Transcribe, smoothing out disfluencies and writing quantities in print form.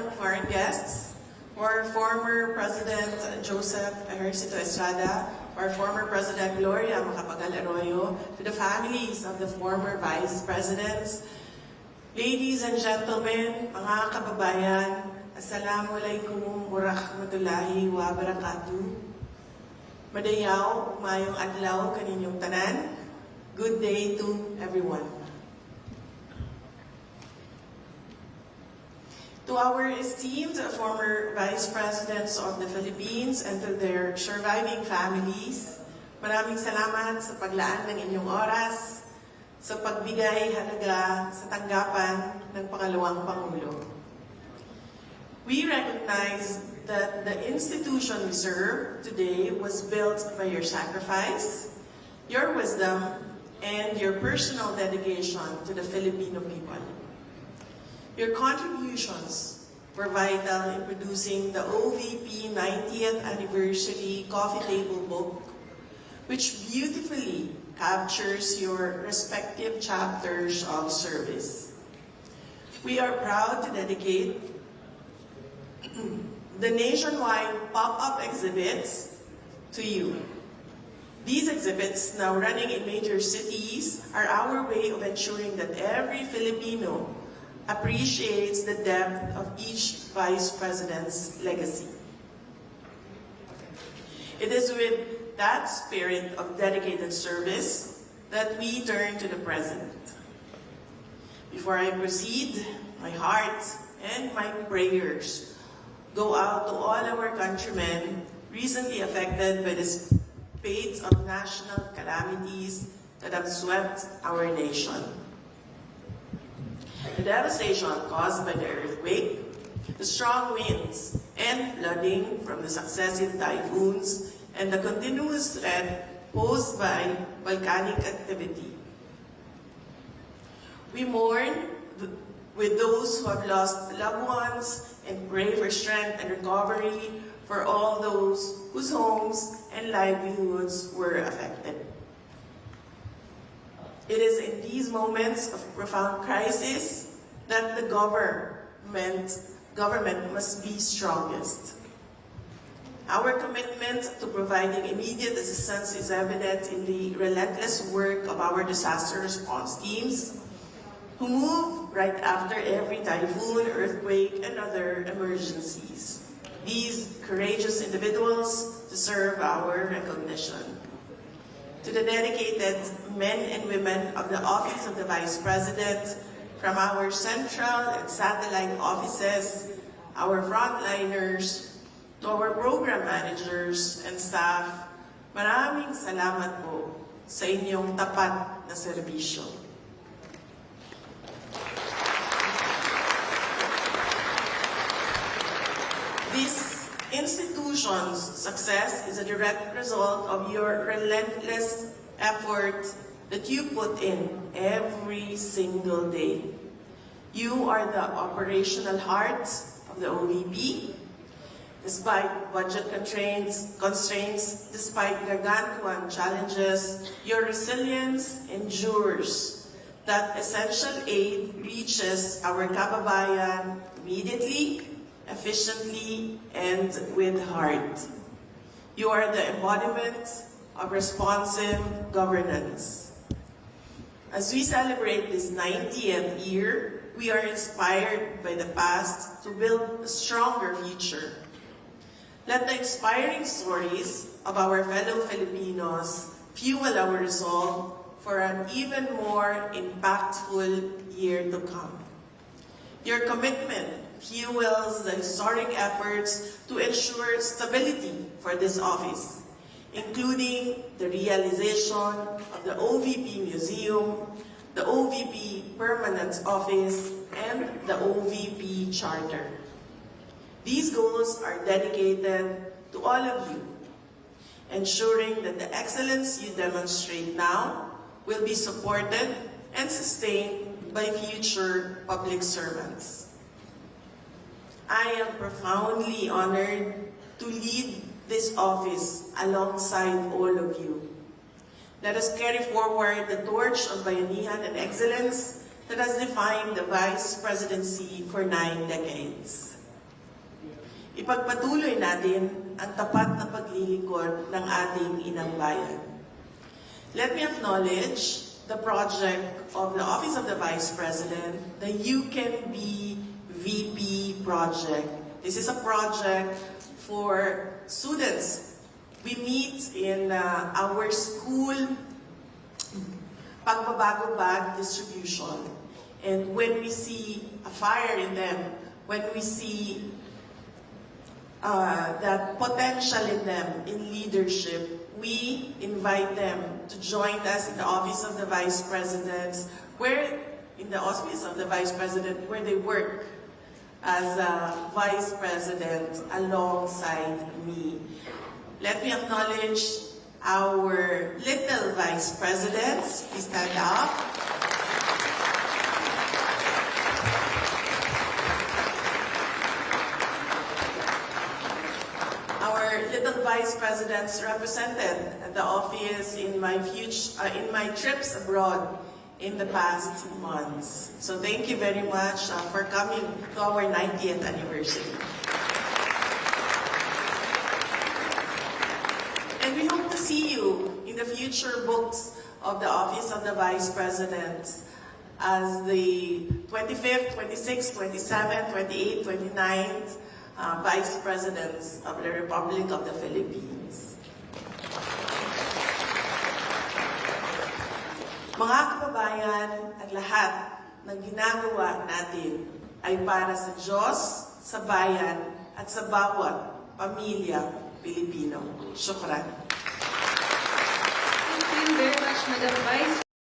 foreign guests, our former President Joseph Ejercito Estrada, our former President Gloria Macapagal Arroyo, to the families of the former Vice Presidents, ladies and gentlemen, mga kababayan, Assalamualaikum warahmatullahi wabarakatuh. Madayaw, mayong adlaw kaninyong tanan. Good day to everyone. To our esteemed former Vice Presidents of the Philippines and to their surviving families, maraming salamat sa paglaan ng inyong oras, sa pagbigay halaga sa tanggapan ng pangalawang Pangulo. We recognize that the institution we serve today was built by your sacrifice, your wisdom, and your personal dedication to the Filipino people. Your contributions were vital in producing the OVP 90th Anniversary Coffee Table Book, which beautifully captures your respective chapters of service. We are proud to dedicate the nationwide pop-up exhibits to you. These exhibits, now running in major cities, are our way of ensuring that every Filipino appreciates the depth of each Vice President's legacy. It is with that spirit of dedicated service that we turn to the present. Before I proceed, my heart and my prayers go out to all our countrymen recently affected by the spate of national calamities that have swept our nation. The devastation caused by the earthquake, the strong winds and flooding from the successive typhoons, and the continuous threat posed by volcanic activity. We mourn with those who have lost loved ones and pray for strength and recovery for all those whose homes and livelihoods were affected. It is in these moments of profound crisis that the government must be strongest. Our commitment to providing immediate assistance is evident in the relentless work of our disaster response teams, who move right after every typhoon, earthquake, and other emergencies. These courageous individuals deserve our recognition. To the dedicated men and women of the Office of the Vice President, from our central and satellite offices, our frontliners, to our program managers and staff, maraming salamat po sa inyong tapat na serbisyo. This institution's success is a direct result of your relentless effort that you put in every single day. You are the operational heart of the OVP. Despite budget constraints, despite gargantuan challenges, your resilience endures. That essential aid reaches our kababayan immediately, efficiently, and with heart. You are the embodiment of responsive governance. As we celebrate this 90th year, we are inspired by the past to build a stronger future. Let the inspiring stories of our fellow Filipinos fuel our resolve for an even more impactful year to come. Your commitment fuels the historic efforts to ensure stability for this office, including the realization of the OVP Museum, the OVP Permanent Office, and the OVP Charter. These goals are dedicated to all of you, ensuring that the excellence you demonstrate now will be supported and sustained by future public servants. I am profoundly honored to lead this office alongside all of you. Let us carry forward the torch of bayanihan and excellence that has defined the Vice Presidency for 9 decades. ipagpatuloy natin ang tapat na paglilingkod ng ating inang bayan. Let me acknowledge the project of the Office of the Vice President, the You Can Be VP project. This is a project for students. We meet in our school pagbabago bag distribution. And when we see a fire in them, when we see that potential in them in leadership, we invite them to join us in the Office of the Vice President, where they work as a Vice President alongside me. Let me acknowledge our little Vice Presidents. Please stand up. Little Vice Presidents represented the office in my trips abroad in the past months. So thank you very much for coming to our 90th anniversary. And we hope to see you in the future books of the Office of the Vice President as the 25th, 26th, 27th, 28th, 29th Vice Presidents of the Republic of the Philippines. Mga kababayan, ang lahat ng ginagawa natin ay para sa Diyos, sa bayan, at sa bawat pamilya Pilipino. Shukran. Thank you very much, Madam Vice